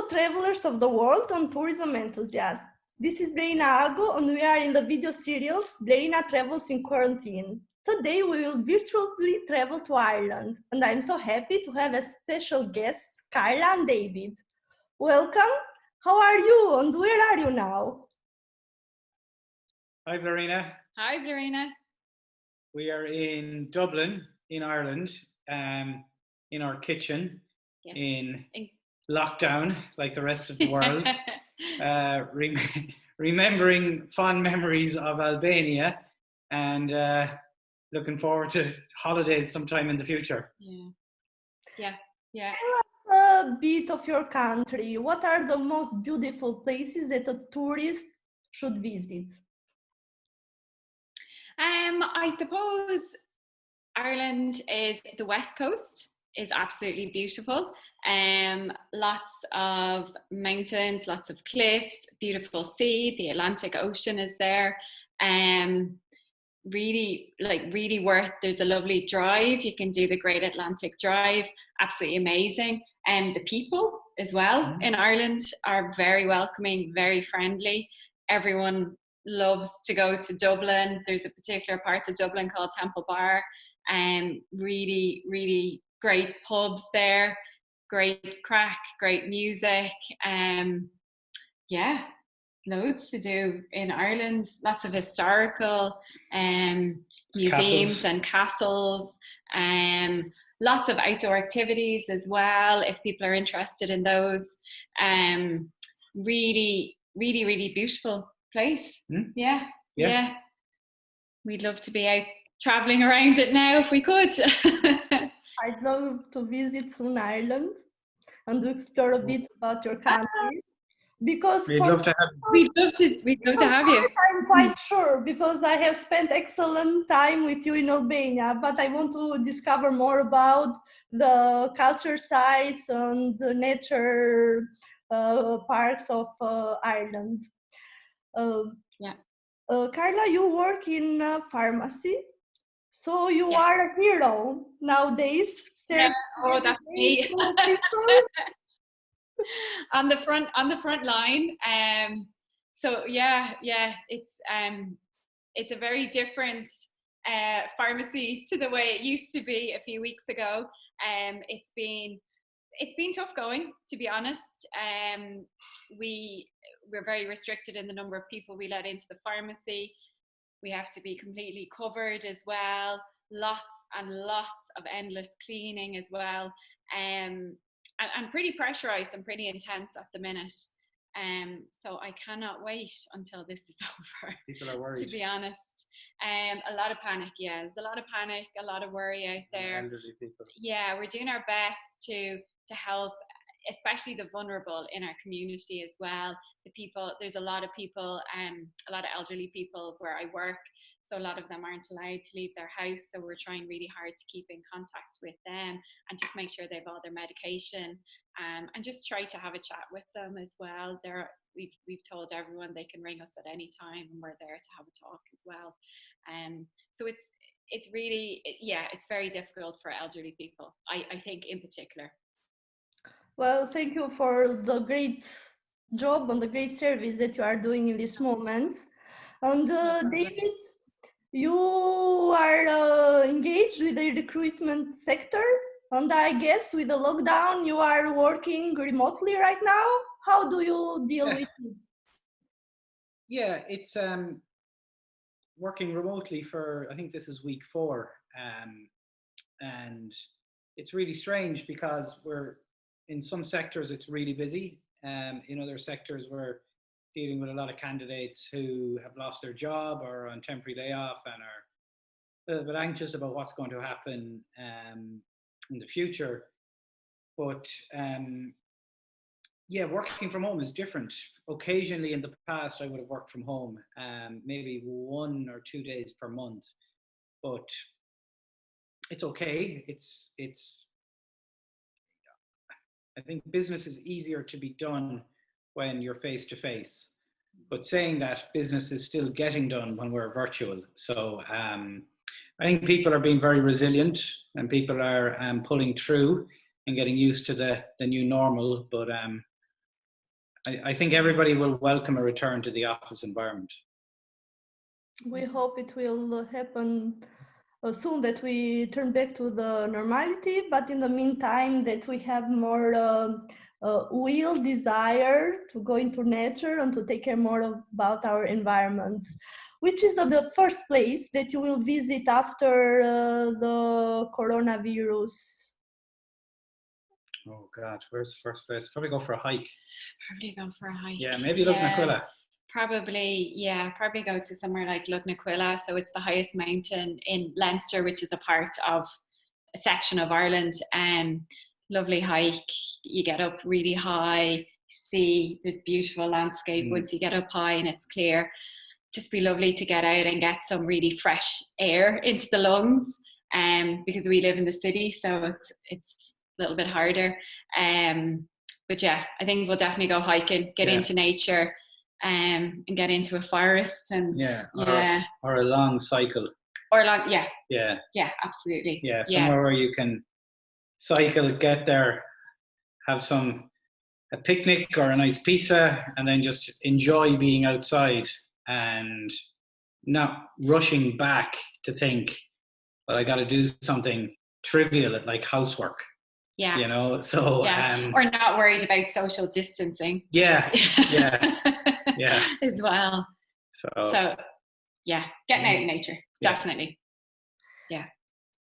travelers of the world and tourism enthusiasts. This is Blerina and we are in the video serials Blerina Travels in Quarantine. Today we will virtually travel to Ireland, and I'm so happy to have as special guests Carla and David. Welcome. How are you and where are you now? Hi Blerina. Hi Blerina. We are in Dublin, in Ireland, in our kitchen, Yes. in lockdown, like the rest of the world, remembering fond memories of Albania, and looking forward to holidays sometime in the future. Yeah. Tell us a bit of your country. What are the most beautiful places that a tourist should visit? I suppose Ireland is the west coast is absolutely beautiful. Lots of mountains, lots of cliffs, beautiful sea. The Atlantic Ocean is there. Really worth. There's a lovely drive. You can do the Great Atlantic Drive. Absolutely amazing. And the people as well in Ireland are very welcoming, very friendly. Everyone loves to go to Dublin. There's a particular part of Dublin called Temple Bar. Really great pubs there. Great crack, great music. Loads to do in Ireland. Lots of historical museums and castles. Lots of outdoor activities as well, if people are interested in those. Really beautiful place. Yeah. We'd love to be out traveling around it now if we could. I'd love to visit soon Ireland and to explore a bit about your country. Because we'd love to have you. I'm quite sure, because I have spent excellent time with you in Albania, but I want to discover more about the culture sites and the nature parks of Ireland. Carla, you work in pharmacy, so you are a hero nowadays. That's me. on the front line. It's a very different pharmacy to the way it used to be a few weeks ago. It's been tough going, to be honest. We're very restricted in the number of people we let into the pharmacy. We have to be completely covered as well. Lots and lots of endless cleaning as well. I'm pretty pressurized and pretty intense at the minute. So I cannot wait until this is over. People are worried. To be honest. A lot of panic, there's a lot of panic, a lot of worry out there. Elderly people. Yeah, we're doing our best to help, especially the vulnerable in our community as well. There's a lot of people, a lot of elderly people where I work. So a lot of them aren't allowed to leave their house. So we're trying really hard to keep in contact with them and just make sure they have all their medication, and just try to have a chat with them as well. We've told everyone they can ring us at any time and we're there to have a talk as well. So it's really, it's very difficult for elderly people, I think in particular. Well, thank you for the great job and the great service that you are doing in these moments. And David, you are engaged with the recruitment sector, and I guess with the lockdown you are working remotely right now. How do you deal with it? Yeah, it's working remotely for, I think this is week 4, and it's really strange because we're in some sectors it's really busy. In other sectors we're dealing with a lot of candidates who have lost their job or are on temporary layoff and are a little bit anxious about what's going to happen in the future. But working from home is different. Occasionally in the past I would have worked from home, maybe 1 or 2 days per month, but it's okay. It's I think business is easier to be done when you're face to face, but saying that, business is still getting done when we're virtual. So I think people are being very resilient and people are pulling through and getting used to the new normal, but I think everybody will welcome a return to the office environment. We hope it will happen soon, that we turn back to the normality, but in the meantime that we have more will, desire to go into nature and to take care more about our environment. Which is the first place that you will visit after the coronavirus? Oh God, where's the first place? Probably go for a hike. Probably go for a hike. Yeah, maybe Lugnaquilla. Probably go to somewhere like Lugnaquilla. So it's the highest mountain in Leinster, which is a part of a section of Ireland. Lovely hike. You get up really high, see there's beautiful landscape once you get up high and it's clear. Just be lovely to get out and get some really fresh air into the lungs, because we live in the city, so it's a little bit harder. But yeah, I think we'll definitely go hiking, get into nature, and get into a forest, and or a long cycle. Or long, absolutely. Yeah, somewhere where you can cycle, get there, have a picnic or a nice pizza, and then just enjoy being outside and not rushing back to think, well, I got to do something trivial like housework. Yeah. You know, so or not worried about social distancing. Yeah. As well. So yeah, getting out in nature, definitely. Yeah.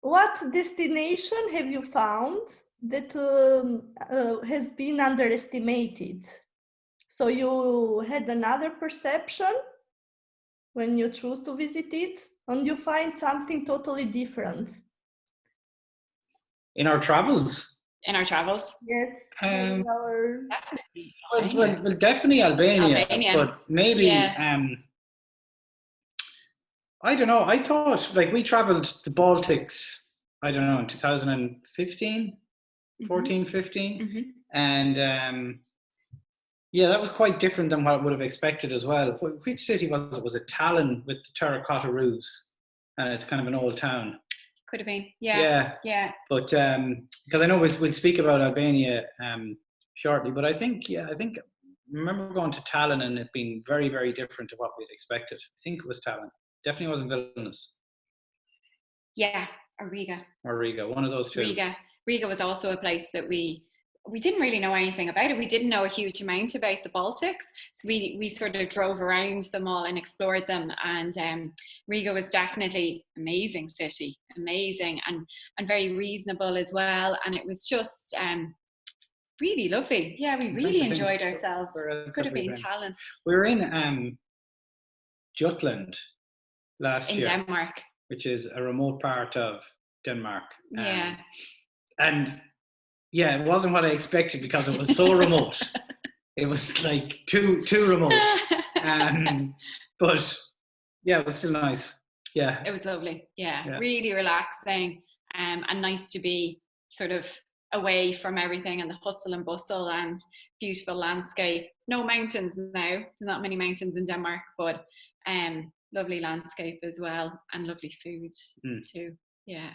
What destination have you found that has been underestimated? So you had another perception when you choose to visit it, and you find something totally different. In our travels? Yes. Definitely. Well, definitely Albania. But maybe, I don't know. I thought, like, we traveled the Baltics, I don't know, in 2015, 14, 15. And that was quite different than what I would have expected as well. Which city was it? Was it Tallinn with the terracotta roofs? And it's kind of an old town. Could have been, yeah. But because I know we'll speak about Albania shortly, but I think I remember going to Tallinn and it being very, very different to what we'd expected. I think it was Tallinn. Definitely wasn't Vilnius. Yeah, or Riga. One of those two. Riga was also a place that we didn't really know anything about it. We didn't know a huge amount about the Baltics. So we sort of drove around them all and explored them. And Riga was definitely amazing city, amazing and very reasonable as well. And it was just really lovely. Yeah, we really enjoyed ourselves. Could have been Tallinn. We were in Jutland last year. In Denmark. Which is a remote part of Denmark. Yeah. And yeah, it wasn't what I expected because it was so remote. It was like too remote. But yeah, it was still nice. Yeah. It was lovely. Yeah. Really relaxing and nice to be sort of away from everything and the hustle and bustle and beautiful landscape. No mountains now. There's not many mountains in Denmark, but lovely landscape as well and lovely food too. Yeah.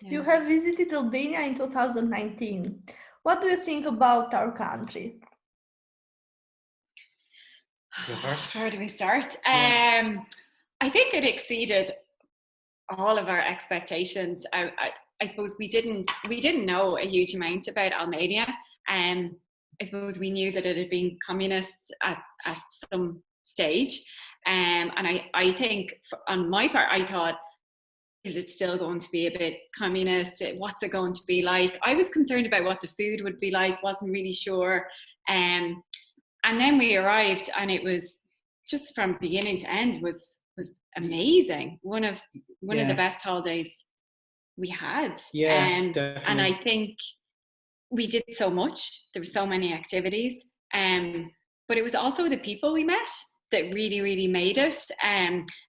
You have visited Albania in 2019. What do you think about our country? Where do we start? I think it exceeded all of our expectations. I suppose we didn't know a huge amount about Albania. I suppose we knew that it had been communist at some stage. And I think on my part, I thought, is it still going to be a bit communist? What's it going to be like? I was concerned about what the food would be like, wasn't really sure. And then we arrived and it was just from beginning to end was amazing. One of the best holidays we had. And I think we did so much. There were so many activities. But it was also the people we met that really, really made it.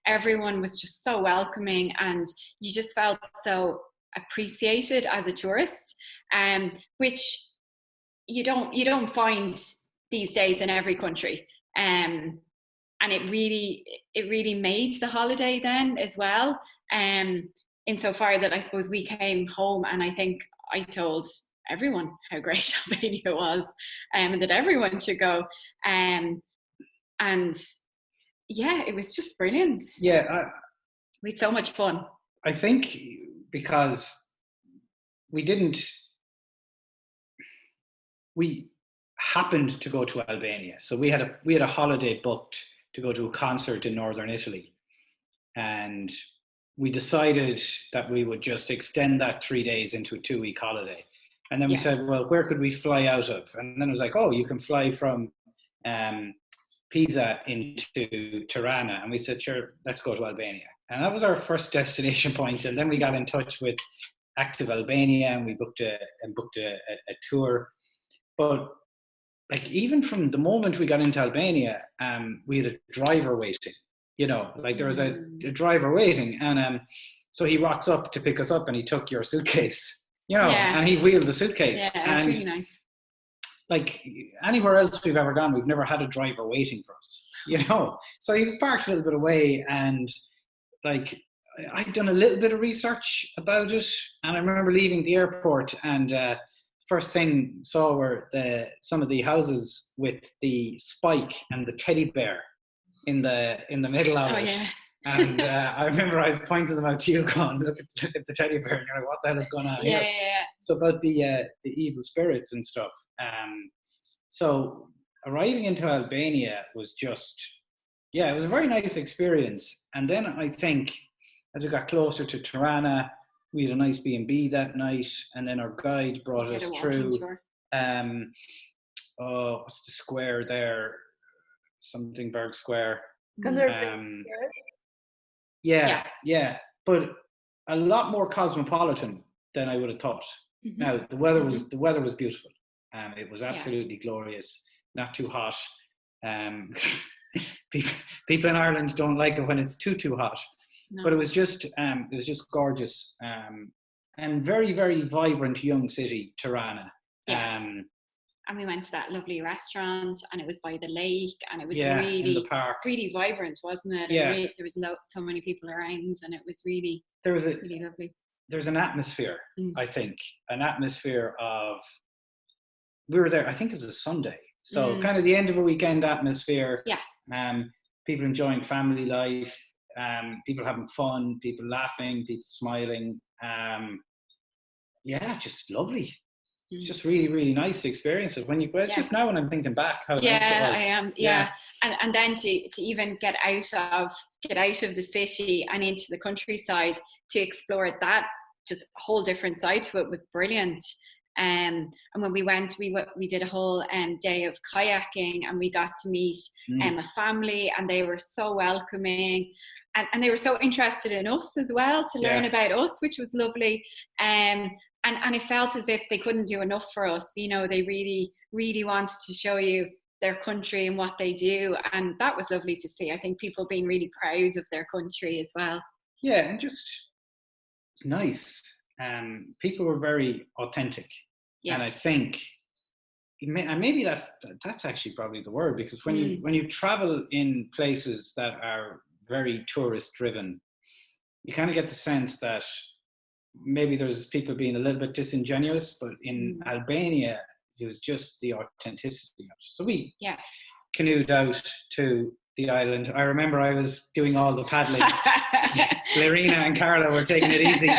Everyone was just so welcoming and you just felt so appreciated as a tourist, which you don't find these days in every country. And it really made the holiday then as well. Insofar that I suppose we came home and I think I told everyone how great Albania was, and that everyone should go. And yeah, it was just brilliant. Yeah, we had so much fun. I think because we happened to go to Albania, so we had a holiday booked to go to a concert in northern Italy, and we decided that we would just extend that 3 days into a 2-week holiday. And then we said, well, where could we fly out of? And then it was like, oh, you can fly from Pisa into Tirana. And we said, sure, let's go to Albania. And that was our first destination point. And then we got in touch with Active Albania, and we booked a tour. But like, even from the moment we got into Albania, we had a driver waiting. Like there was a driver waiting, and so he rocks up to pick us up, and he took your suitcase, and he wheeled the suitcase. Yeah, that's really nice. Like anywhere else we've ever gone, we've never had a driver waiting for us, So he was parked a little bit away, and like I'd done a little bit of research about it, and I remember leaving the airport, and first thing saw were some of the houses with the spike and the teddy bear in the middle of it. Yeah. And I remember I was pointing them out to you, going, look at the teddy bear, and you're like, what the hell is going on here? Yeah. So about the evil spirits and stuff. So arriving into Albania was just, it was a very nice experience. And then I think as we got closer to Tirana, we had a nice B&B that night, and then our guide brought us through. What's the square there? Somethingberg Square. Yeah, but a lot more cosmopolitan than I would have thought. Mm-hmm. Now the weather was beautiful. It was absolutely glorious. Not too hot. People in Ireland don't like it when it's too hot. No. But it was just gorgeous. And very, very vibrant young city, Tirana. Yes. And we went to that lovely restaurant, and it was by the lake, and it was really, in the park. Really vibrant, wasn't it? Yeah. There was so many people around, and it was really, really lovely. There's an atmosphere, I think, an atmosphere of, we were there, I think it was a Sunday. So kind of the end of a weekend atmosphere. Yeah. People enjoying family life, people having fun, people laughing, people smiling. Just lovely. Just really, really nice to experience it. Just now when I'm thinking back how nice it was. I am. Yeah. And then to even get out of the city and into the countryside to explore that just whole different side to it was brilliant. And when we went, we did a whole day of kayaking, and we got to meet a family, and they were so welcoming, and they were so interested in us as well, to learn about us, which was lovely. And it felt as if they couldn't do enough for us. They really, really wanted to show you their country and what they do. And that was lovely to see. I think people being really proud of their country as well. Yeah, and just nice. People were very authentic. Yes. And I think, and maybe that's actually probably the word, because when you travel in places that are very tourist driven, you kind of get the sense that maybe there's people being a little bit disingenuous, but in Albania, it was just the authenticity of it. So we canoed out to the island. I remember I was doing all the paddling. Blerina and Carla were taking it easy.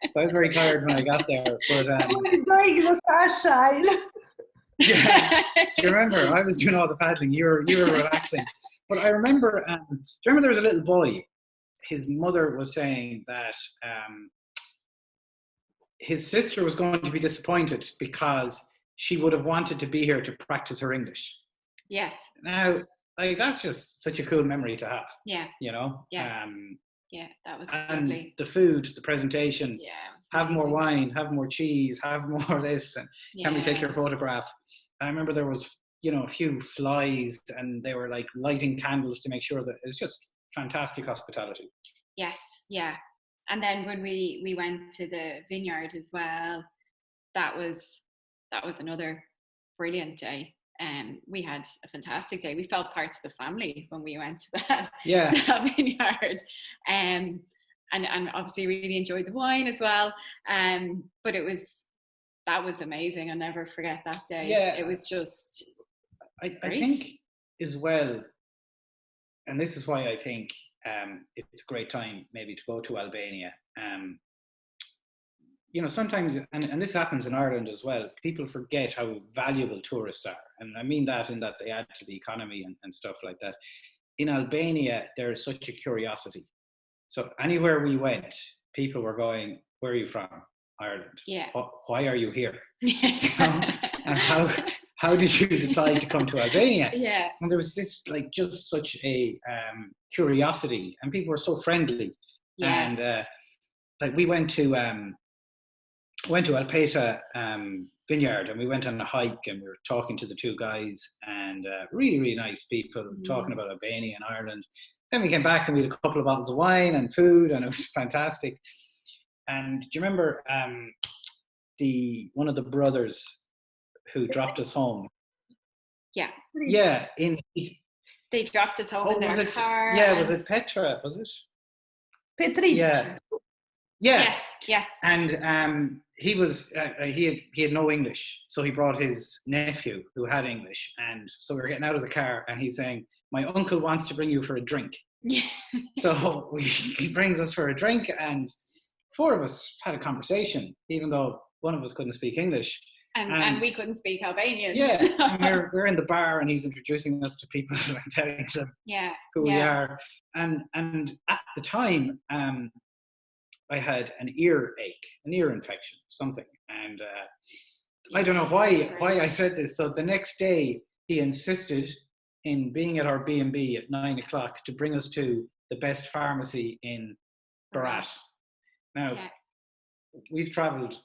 So I was very tired when I got there. But you remember, I was doing all the paddling. You were relaxing. But I remember, do you remember there was a little boy? His mother was saying that his sister was going to be disappointed because she would have wanted to be here to practice her English. Yes. Now, like, that's just such a cool memory to have. Yeah. Yeah, that was and lovely. The food, the presentation. Yeah. Have more wine, have more cheese, have more of this, and can we take your photograph? I remember there was, a few flies, and they were like lighting candles to make sure that it was just fantastic hospitality. Yes, yeah. And then when we went to the vineyard as well, that was another brilliant day. We had a fantastic day. We felt part of the family when we went to that vineyard. And obviously really enjoyed the wine as well. But it was that was amazing. I'll never forget that day. Yeah. It was just I think as well, and this is why I think it's a great time maybe to go to Albania. Sometimes, and this happens in Ireland as well, people forget how valuable tourists are. And I mean that in that they add to the economy and stuff like that. In Albania, there is such a curiosity. So anywhere we went, people were going, "Where are you from?" "Ireland." Yeah. "Why are you here?" And how did you decide to come to Albania? Yeah. And there was this just such a curiosity, and people were so friendly. Yes. And we went to Alpeta vineyard, and we went on a hike, and we were talking to the two guys, and really, really nice people talking about Albania and Ireland. Then we came back and we had a couple of bottles of wine and food, and it was fantastic. And do you remember one of the brothers who dropped us home? Yeah. Yeah. They dropped us home in their car. Yeah, was it Petra? Was it? Petri. Yeah. Yeah. Yes. And he was he had no English, so he brought his nephew who had English, and so we were getting out of the car, and he's saying, "My uncle wants to bring you for a drink." Yeah. So he brings us for a drink, and four of us had a conversation, even though one of us couldn't speak English. And we couldn't speak Albanian. Yeah, and we're in the bar, and he's introducing us to people and telling them who we are. And at the time, I had an ear infection, something. And I don't know why I said this. So the next day, he insisted in being at our B&B at 9:00 to bring us to the best pharmacy in Barat. Now, we've traveled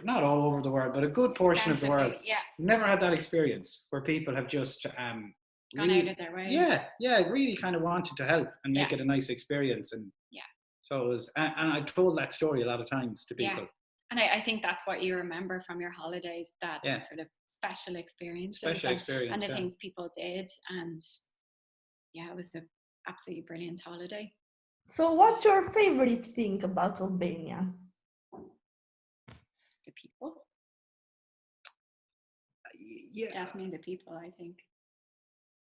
not all over the world, but a good portion of the world. Yeah. Never had that experience where people have just gone out of their way. Yeah, really kind of wanted to help and make it a nice experience. And so it was, and I told that story a lot of times to people. And I think that's what you remember from your holidays, that sort of special experiences and the things people did. And it was an absolutely brilliant holiday. So what's your favorite thing about Albania? The people. Yeah. Definitely the people, I think.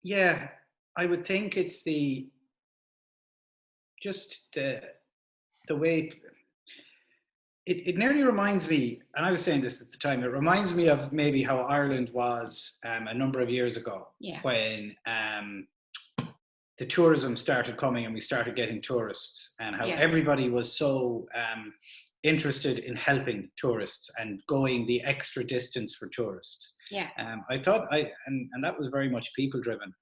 Yeah, I would think it's the way it nearly reminds me, and I was saying this at the time, it reminds me of maybe how Ireland was a number of years ago when the tourism started coming and we started getting tourists, and how everybody was so interested in helping tourists and going the extra distance for tourists. Yeah. I thought and that was very much people driven.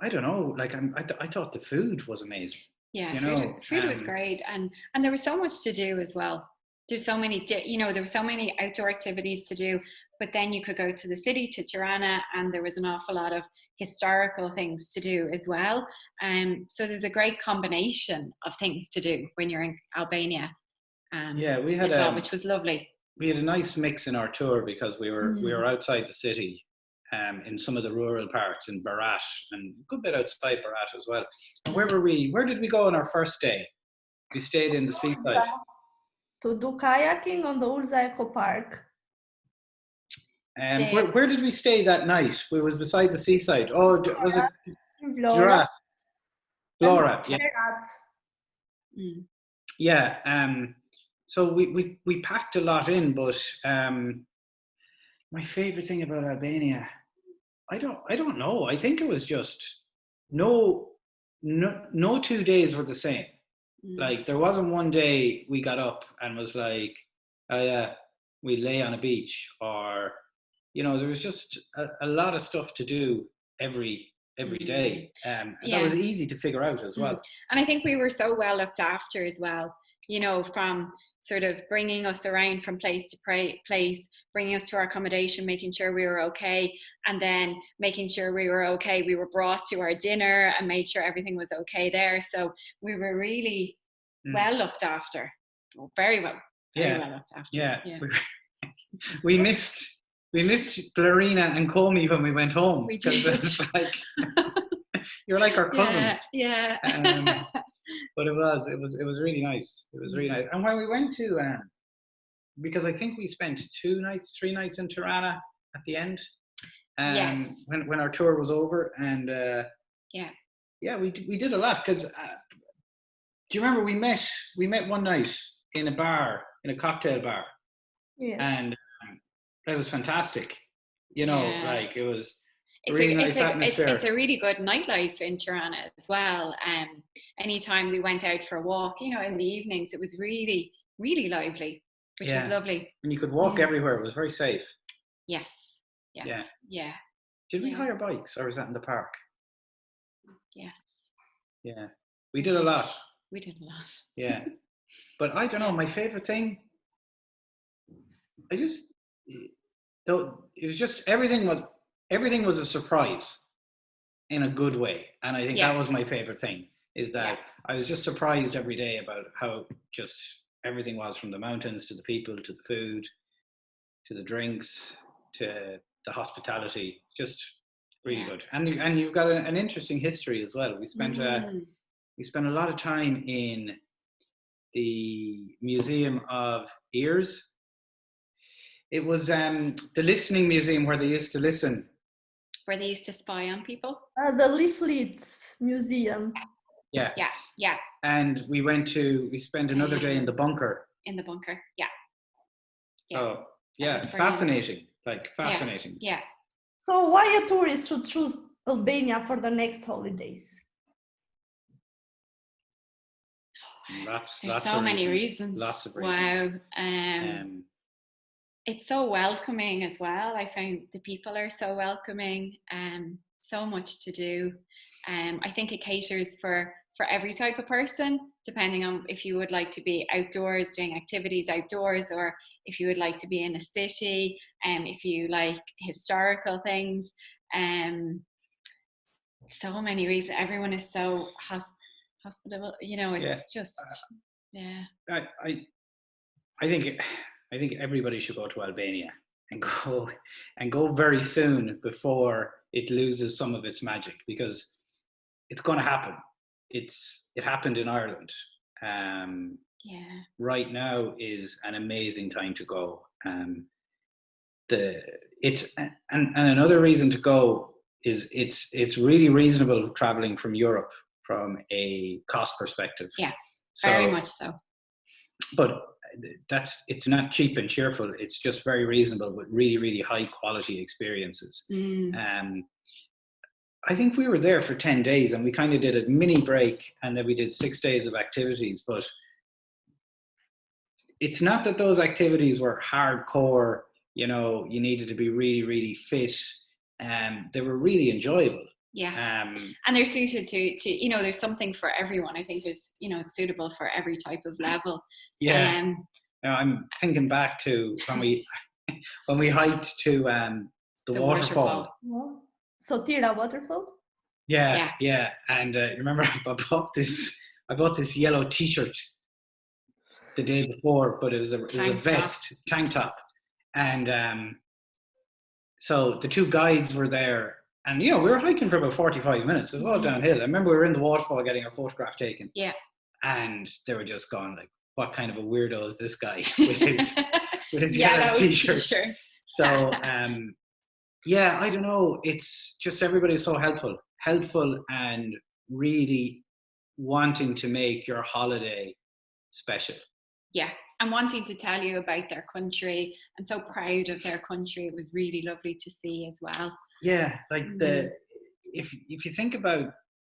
I don't know, I thought the food was amazing. Yeah, food was great, and there was so much to do as well. There's so many, there were so many outdoor activities to do, but then you could go to the city, to Tirana, and there was an awful lot of historical things to do as well. So there's a great combination of things to do when you're in Albania. We had which was lovely. We had a nice mix in our tour because we were outside the city, in some of the rural parts in Barat, and a good bit outside Barat as well. And where were we? Where did we go on our first day? We stayed in the seaside. To do kayaking on the Ulza Eco Park. Where did we stay that night? We was beside the seaside. Oh, was it Flora? Flora, yeah. So we packed a lot in, but my favorite thing about Albania, I don't know. I think it was just no 2 days were the same. Like there wasn't one day we got up and was like, oh yeah, we lay on a beach, or there was just a lot of stuff to do every day. That was easy to figure out as well. And I think we were so well looked after as well, from sort of bringing us around from place to place, bringing us to our accommodation, making sure we were okay, and then making sure we were okay. We were brought to our dinner and made sure everything was okay there. So we were really well looked after. Very well looked after. Yeah. We missed Blerina and Comey when we went home. We did. It's like you're like our cousins. Yeah. But it was really nice. It was really nice. And when we went to because I think we spent 3 nights in Tirana at the end. Yes. When our tour was over, and we did a lot, because do you remember we met one night in a cocktail bar, and that was fantastic. You know, like it was a really nice atmosphere. It's a really good nightlife in Tirana as well. Anytime we went out for a walk, you know, in the evenings, it was really, really lively, which was lovely. And you could walk everywhere. It was very safe. Yes. Yeah. Yeah. Did we hire bikes, or was that in the park? Yes. Yeah. We did a lot. We did a lot. Yeah. But I don't know, my favorite thing, it was just everything was a surprise in a good way. And I think that was my favorite thing, is that I was just surprised every day about how just everything was, from the mountains to the people to the food to the drinks to the hospitality. Just really good. And you've got an interesting history as well. We spent a lot of time in the Museum of Ears. It was the listening museum, where they used to listen. Where they used to spy on people? The Leaflets Museum. Yeah. Yeah. And we spent another day in the bunker. In the bunker, yeah. Oh, yeah, fascinating. Fascinating. Yeah. So why a tourist should choose Albania for the next holidays? There's so many reasons. Lots of reasons. Wow. It's so welcoming as well. I find the people are so welcoming. So much to do. I think it caters for every type of person, depending on if you would like to be outdoors, doing activities outdoors, or if you would like to be in a city, if you like historical things. So many reasons. Everyone is so hospitable, you know, it's just, I think everybody should go to Albania and go very soon, before it loses some of its magic, because it's going to happen. It happened in Ireland. Right now is an amazing time to go. And another reason to go is it's really reasonable traveling from Europe from a cost perspective. Yeah, very much so. But it's not cheap and cheerful. It's just very reasonable, with really, really high quality experiences. I think we were there for 10 days, and we kind of did a mini break, and then we did 6 days of activities. But it's not that those activities were hardcore, you know, you needed to be really, really fit. They were really enjoyable. Yeah. And they're suited to, you know, there's something for everyone. I think there's, you know, it's suitable for every type of level. Yeah. Now I'm thinking back to when we hiked to the waterfall. So Tira waterfall? Yeah. And remember, I bought this yellow T-shirt the day before, but it was a vest, tank top, and so the two guides were there, and you know, we were hiking for about 45 minutes. It was all downhill. I remember we were in the waterfall getting our photograph taken. Yeah. And they were just going like, "What kind of a weirdo is this guy with his yellow T-shirt?" So I don't know. It's just everybody's so helpful, and really wanting to make your holiday special. Yeah, and wanting to tell you about their country, and so proud of their country. It was really lovely to see as well. Yeah, like if you think about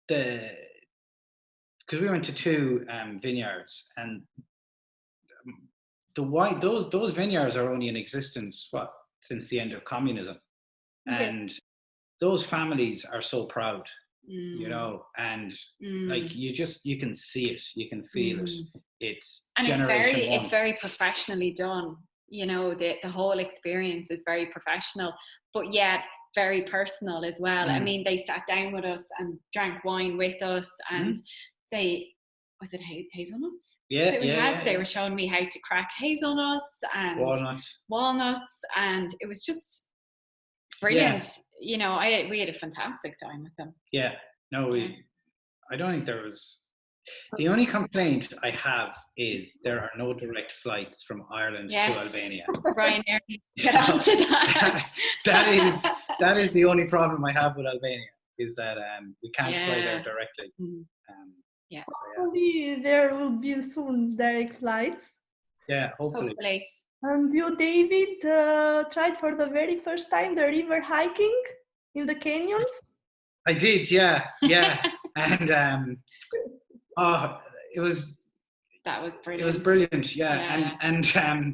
because we went to 2 vineyards, and those vineyards are only in existence since the end of communism. And those families are so proud, you know, and like you can see it, you can feel it. It's very professionally done. You know, the whole experience is very professional, but yet very personal as well. I mean, they sat down with us and drank wine with us, and was it hazelnuts? They were showing me how to crack hazelnuts and walnuts, and it was just brilliant. You know, we had a fantastic time with them. I don't think there was The only complaint I have is there are no direct flights from Ireland to Albania. Ryanair, get on to that. That is the only problem I have with Albania, is that we can't fly there directly. Hopefully there will be soon direct flights. Yeah, hopefully. And you, David, tried for the very first time the river hiking in the canyons? I did, yeah. And it was brilliant. It was brilliant, yeah. And so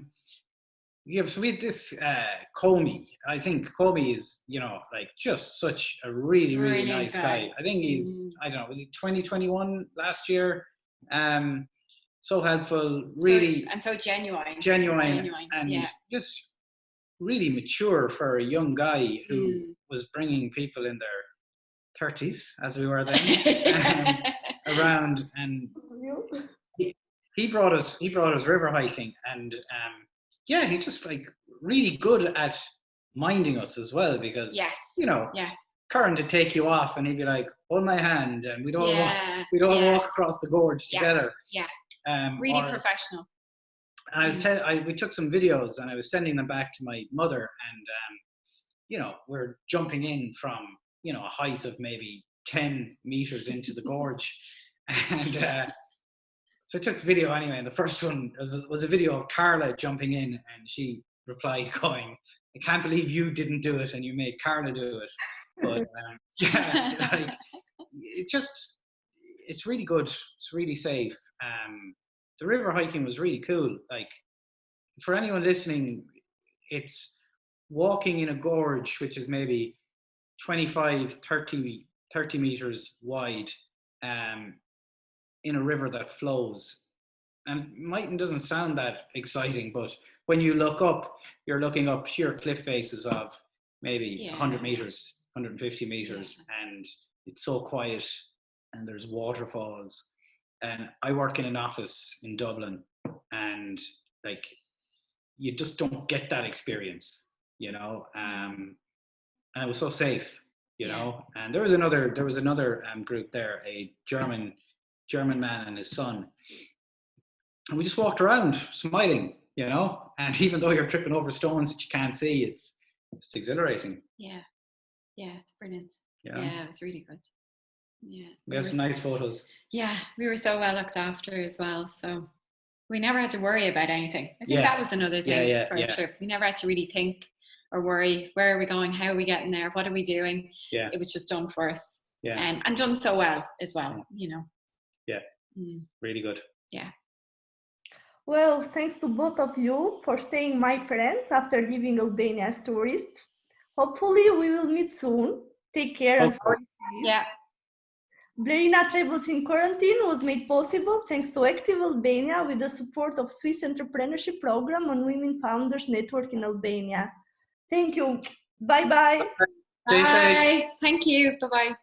we had this Comey. I think Comey is, like just such a really, really nice guy. I think he's, I don't know, was he 2021 last year? So helpful, really. And so genuine. And just really mature for a young guy who was bringing people in their 30s, as we were then, around. And he brought us river hiking, and he's just like really good at minding us as well, because Karen to take you off, and he'd be like, hold my hand, and we'd all walk across the gorge together. Really professional. And we took some videos, and I was sending them back to my mother, and we're jumping in from a height of maybe 10 meters into the gorge, and so I took the video anyway, and the first one was a video of Carla jumping in, and she replied going, I can't believe you didn't do it and you made Carla do it. But it's really good. It's really safe. The river hiking was really cool. Like, for anyone listening, it's walking in a gorge which is maybe 25, 30 meters wide, in a river that flows. And it doesn't sound that exciting, but when you look up, you're looking up pure cliff faces of maybe 100 meters, 150 meters, and it's so quiet, and there's waterfalls. And I work in an office in Dublin, and like, you just don't get that experience, and it was so safe, and there was another group there, a German man and his son, and we just walked around smiling, and even though you're tripping over stones that you can't see, it's exhilarating. It's brilliant. It was really good. We have some nice photos. We were so well looked after as well, so we never had to worry about anything. I think that was another thing for a trip. We never had to really think or worry, where are we going, how are we getting there, what are we doing. It was just done for us, and done so well as well. Really good. Well, thanks to both of you for staying my friends after leaving Albania as tourists. Hopefully we will meet soon. Take care. And Blerina Travels in Quarantine was made possible thanks to Active Albania with the support of Swiss Entrepreneurship Program and Women Founders Network in Albania. Thank you. Bye-bye. Bye. Thank you. Bye-bye.